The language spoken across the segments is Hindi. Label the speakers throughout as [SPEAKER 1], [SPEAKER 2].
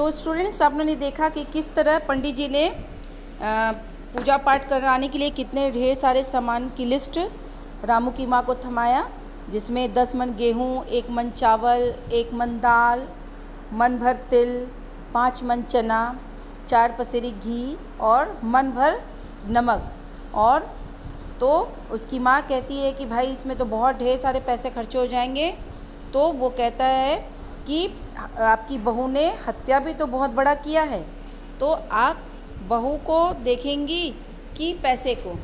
[SPEAKER 1] तो स्टूडेंट्स, आपने ने देखा कि किस तरह पंडित जी ने पूजा पाठ कराने के लिए कितने ढेर सारे सामान की लिस्ट रामू की माँ को थमाया, जिसमें 10 मन गेहूँ, 1 मन चावल, 1 मन दाल, मन भर तिल, 5 मन चना, 4 पसेरी घी और मन भर नमक। और तो उसकी माँ कहती है कि भाई इसमें तो बहुत ढेर सारे पैसे खर्चे हो जाएंगे। तो वो कहता है कि आपकी बहू ने हत्या भी तो बहुत बड़ा किया है, तो आप बहू को देखेंगी कि पैसे को।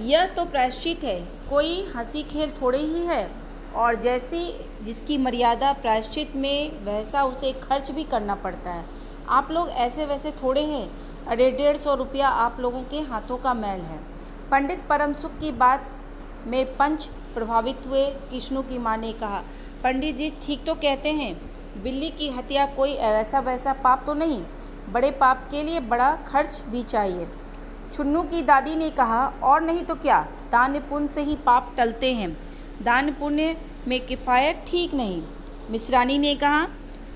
[SPEAKER 1] यह तो प्रायश्चित है, कोई हंसी खेल थोड़े ही है। और जैसी जिसकी मर्यादा प्रायश्चित में, वैसा उसे खर्च भी करना पड़ता है। आप लोग ऐसे वैसे थोड़े हैं। अरे 150 रुपया आप लोगों के हाथों का मैल है। पंडित परम सुख की बात में पंच प्रभावित हुए। किष्णु की माँ ने कहा, पंडित जी ठीक तो कहते हैं, बिल्ली की हत्या कोई ऐसा वैसा पाप तो नहीं, बड़े पाप के लिए बड़ा खर्च भी चाहिए। छुन्नू की दादी ने कहा, और नहीं तो क्या, दान पुण्य से ही पाप टलते हैं, दान पुण्य में किफ़ायत ठीक नहीं। मिश्रानी ने कहा,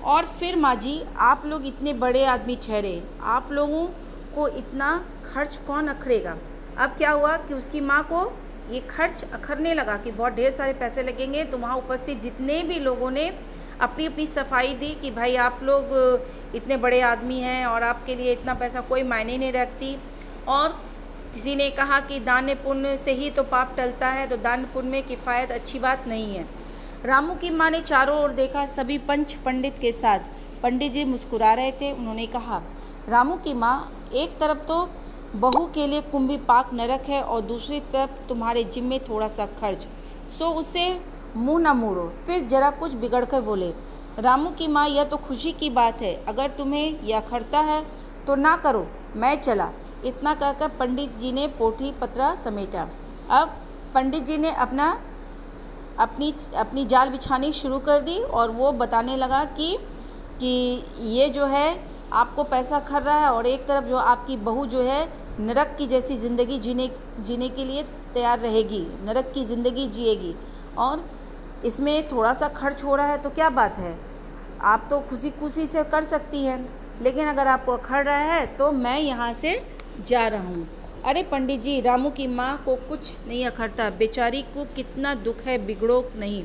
[SPEAKER 1] और फिर माँ जी आप लोग इतने बड़े आदमी ठहरे, आप लोगों को इतना खर्च कौन अखरेगा। अब क्या हुआ कि उसकी माँ को ये खर्च अखरने लगा कि बहुत ढेर सारे पैसे लगेंगे। तो वहाँ उपस्थित जितने भी लोगों ने अपनी अपनी सफाई दी कि भाई आप लोग इतने बड़े आदमी हैं और आपके लिए इतना पैसा कोई मायने नहीं रखती। और किसी ने कहा कि दान पुण्य से ही तो पाप टलता है, तो दान पुण्य में किफ़ायत अच्छी बात नहीं है। रामू की माँ ने चारों ओर देखा, सभी पंच पंडित के साथ। पंडित जी मुस्कुरा रहे थे। उन्होंने कहा, रामू की माँ, एक तरफ तो बहू के लिए कुंभी पाक नरक है और दूसरी तरफ तुम्हारे जिम्मे थोड़ा सा खर्च, सो उसे मुंह न मोड़ो। फिर जरा कुछ बिगड़ कर बोले, रामू की माँ, यह तो खुशी की बात है, अगर तुम्हें यह अखरता है तो ना करो, मैं चला। इतना कहकर पंडित जी ने पोथी पत्रा समेटा। अब पंडित जी ने अपनी जाल बिछानी शुरू कर दी और वो बताने लगा कि ये जो है आपको पैसा खर रहा है और एक तरफ जो आपकी बहू जो है नरक की जैसी ज़िंदगी जीने के लिए तैयार रहेगी, नरक की ज़िंदगी जिएगी, और इसमें थोड़ा सा खर्च हो रहा है तो क्या बात है, आप तो खुशी खुशी से कर सकती हैं, लेकिन अगर आपको अखड़ रहा है तो मैं यहाँ से जा रहा हूँ। अरे पंडित जी, रामू की माँ को कुछ नहीं अखड़ता, बेचारी को कितना दुख है, बिगड़ो नहीं।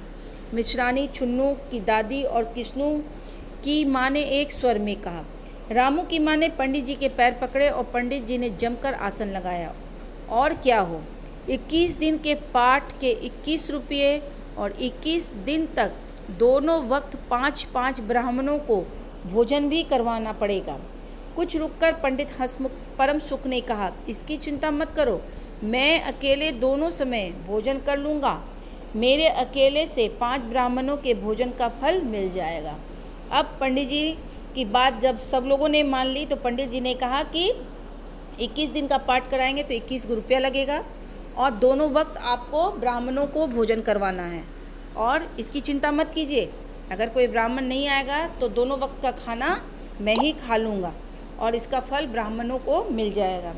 [SPEAKER 1] मिश्रानी, छुन्नू की दादी और किष्णु की माँ ने एक स्वर में कहा। रामू की माँ ने पंडित जी के पैर पकड़े और पंडित जी ने जमकर आसन लगाया। और क्या हो, 21 दिन के पाठ के 21 रुपये और 21 दिन तक दोनों वक्त 5-5 ब्राह्मणों को भोजन भी करवाना पड़ेगा। कुछ रुककर पंडित हंसमुख परम सुख ने कहा, इसकी चिंता मत करो, मैं अकेले दोनों समय भोजन कर लूँगा, मेरे अकेले से 5 ब्राह्मणों के भोजन का फल मिल जाएगा। अब पंडित जी की बात जब सब लोगों ने मान ली तो पंडित जी ने कहा कि 21 दिन का पाठ कराएंगे तो 21 रुपया लगेगा और दोनों वक्त आपको ब्राह्मणों को भोजन करवाना है। और इसकी चिंता मत कीजिए, अगर कोई ब्राह्मण नहीं आएगा तो दोनों वक्त का खाना मैं ही खा लूँगा और इसका फल ब्राह्मणों को मिल जाएगा।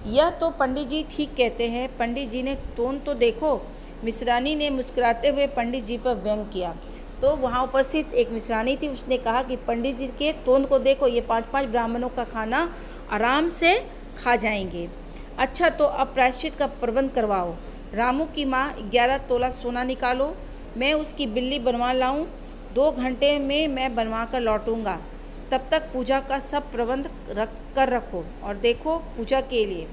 [SPEAKER 1] यह तो पंडित जी ठीक कहते हैं। पंडित जी ने तोन तो देखो। मिश्रानी ने मुस्कुराते हुए पंडित जी पर व्यंग किया। तो वहाँ उपस्थित एक मिश्रानी थी, उसने कहा कि पंडित जी के तोन को देखो, ये 5-5 ब्राह्मणों का खाना आराम से खा जाएंगे। अच्छा, तो अब प्रायश्चित का प्रबंध करवाओ। रामू की माँ, 11 तोला सोना निकालो, मैं उसकी बिल्ली बनवा लाऊं, 2 घंटे में मैं बनवा कर लौटूंगा, तब तक पूजा का सब प्रबंध रखो और देखो पूजा के लिए।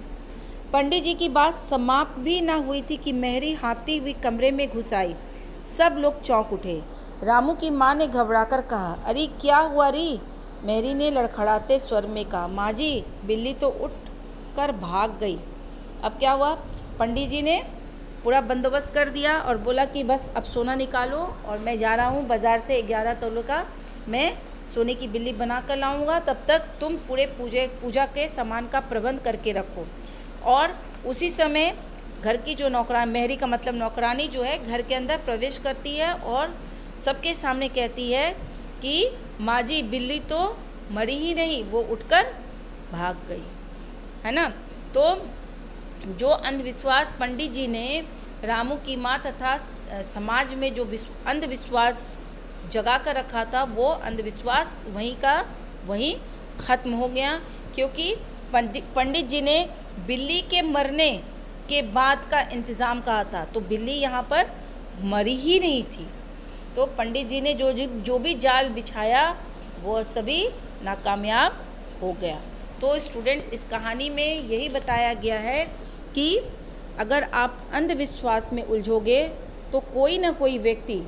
[SPEAKER 1] पंडित जी की बात समाप्त भी ना हुई थी कि मेहरी हाँफती हुई कमरे में घुस आई। सब लोग चौंक उठे। रामू की माँ ने घबराकर कहा, अरे क्या हुआ री? मेहरी ने लड़खड़ाते स्वर में कहा, माँ जी, बिल्ली तो उठ कर भाग गई। अब क्या हुआ? पंडित जी ने पूरा बंदोबस्त कर दिया और बोला कि बस अब सोना निकालो और मैं जा रहा हूँ बाज़ार से 11 तोलों का मैं सोने की बिल्ली बना कर लाऊँगा, तब तक तुम पूरे पूजा के सामान का प्रबंध करके रखो। और उसी समय घर की जो नौकरान, मेहरी का मतलब नौकरानी जो है, घर के अंदर प्रवेश करती है और सबके सामने कहती है कि माँ जी, बिल्ली तो मरी ही नहीं, वो उठकर भाग गई, है ना। तो जो अंधविश्वास पंडित जी ने रामू की माँ तथा समाज में जो अंधविश्वास जगा कर रखा था वो अंधविश्वास वहीं का वहीं ख़त्म हो गया, क्योंकि पंडित जी ने बिल्ली के मरने के बाद का इंतज़ाम कहा था, तो बिल्ली यहाँ पर मरी ही नहीं थी। तो पंडित जी ने जो भी जाल बिछाया वो सभी नाकामयाब हो गया। तो स्टूडेंट, इस कहानी में यही बताया गया है कि अगर आप अंधविश्वास में उलझोगे तो कोई ना कोई व्यक्ति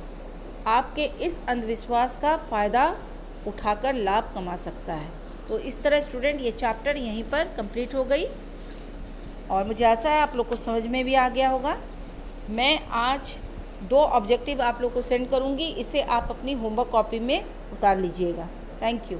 [SPEAKER 1] आपके इस अंधविश्वास का फ़ायदा उठाकर लाभ कमा सकता है। तो इस तरह स्टूडेंट ये चैप्टर यहीं पर कंप्लीट हो गई और मुझे आशा है आप लोग को समझ में भी आ गया होगा। मैं आज 2 ऑब्जेक्टिव आप लोग को सेंड करूँगी, इसे आप अपनी होमवर्क कॉपी में उतार लीजिएगा। Thank you.